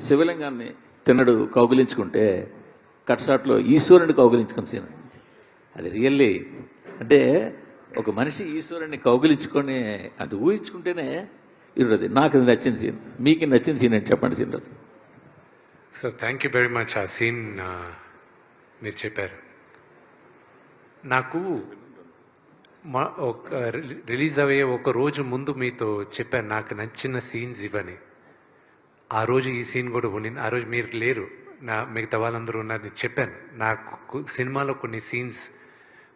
శివలింగాన్ని తిన్నడు కౌగిలించుకుంటే కట్ షాట్లో ఈశ్వరుని కౌగిలించుకుని సీన్. అది రియల్లీ అంటే ఒక మనిషి ఈశ్వరుని కౌగిలించుకొని అది ఊహించుకుంటేనే ఇరుది. నాకు ఇది నచ్చిన సీన్. మీకు నచ్చిన సీన్ ఏంటి చెప్పండి scene. So thank you very much. ఆ సీన్ మీరు చెప్పారు. నాకు ఒక రిలీజ్ అయ్యే ఒక రోజు ముందు మీతో చెప్పాను నాకు నచ్చిన సీన్స్ ఇవని. ఆ రోజు ఈ సీన్ కూడా ఉండింది. ఆ రోజు మీరు లేరు, మిగతా వాళ్ళందరూ ఉన్నారు. చెప్పాను నాకు సినిమాలో కొన్ని సీన్స్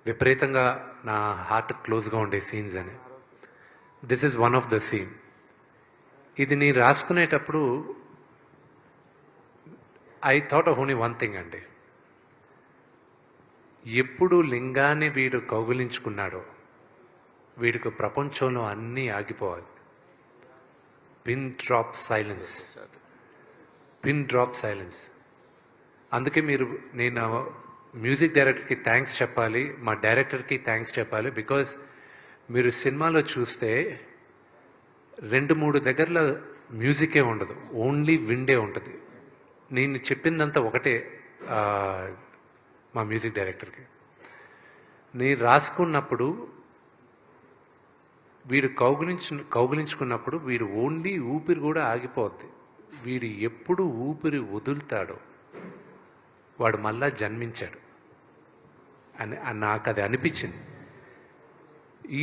విపరీతంగా నా హార్ట్ క్లోజ్గా ఉండే సీన్స్ అని. This is one of the scene. ఇది నేను రాసుకునేటప్పుడు I thought of only one thing అండి. ఎప్పుడు లింగాన్ని వీడు కౌగిలించుకున్నాడో వీడికి ప్రపంచంలో అన్నీ ఆగిపోవాలి. Pin drop silence, pin drop silence. అందుకే నేను మ్యూజిక్ డైరెక్టర్కి థ్యాంక్స్ చెప్పాలి, మా డైరెక్టర్కి థ్యాంక్స్ చెప్పాలి. బికాజ్ మీరు సినిమాలో చూస్తే 2-3 దగ్గరలో మ్యూజికే ఉండదు, ఓన్లీ విండే ఉంటుంది. నేను చెప్పిందంతా ఒకటే మా మ్యూజిక్ డైరెక్టర్కి. నేను రాసుకున్నప్పుడు వీడు కౌగిలించుకున్నప్పుడు వీడు ఓన్లీ ఊపిరి కూడా ఆగిపోద్ది. వీడు ఎప్పుడు ఊపిరి వదులుతాడో వాడు మళ్ళా జన్మించాడు అని నాకు అది అనిపించింది.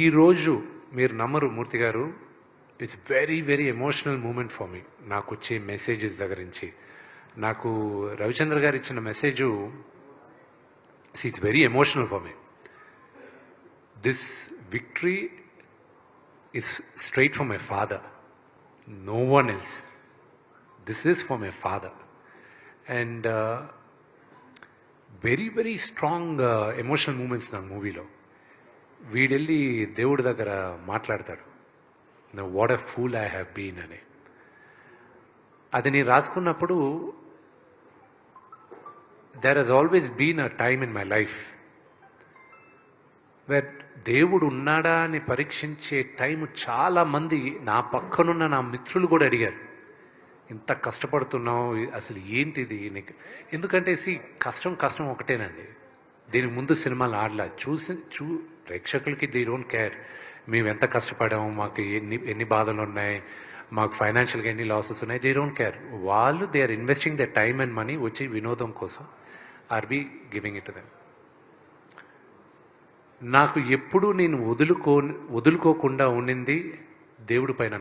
ఈరోజు మీరు నమ్మరు Murthy garu, it's very very emotional moment for me. నాకు వచ్చే మెసేజెస్ దగ్గర నుంచి నాకు రవిచంద్ర గారు ఇచ్చిన message it's very emotional for me. This victory is straight from my father, no one else. This is from my father. And very very strong emotional moments na movie lo. వీడెళ్ళి దేవుడి దగ్గర మాట్లాడతాడు, what a fool I have been అని. అది నేను రాసుకున్నప్పుడు there he's always been a time in my life where దేవుడు ఉన్నాడా అని పరీక్షించే టైం చాలామంది నా పక్కనున్న నా మిత్రులు కూడా అడిగారు, ఇంత కష్టపడుతున్నావు అసలు ఏంటిది నీకు. ఎందుకంటే కష్టం ఒకటేనండి. దీనికి ముందు సినిమాలు ఆడలా ప్రేక్షకులకి దే డోంట్ కేర్ మేము ఎంత కష్టపడాము, మాకు ఎన్ని బాధలు ఉన్నాయి, మాకు ఫైనాన్షియల్గా ఎన్ని లాసెస్ ఉన్నాయి. They don't care. వాళ్ళు they are investing the time and money వచ్చి వినోదం కోసం are be giving it them. నాకు ఎప్పుడు నేను వదులుకోకుండా ఉండింది దేవుడి పైన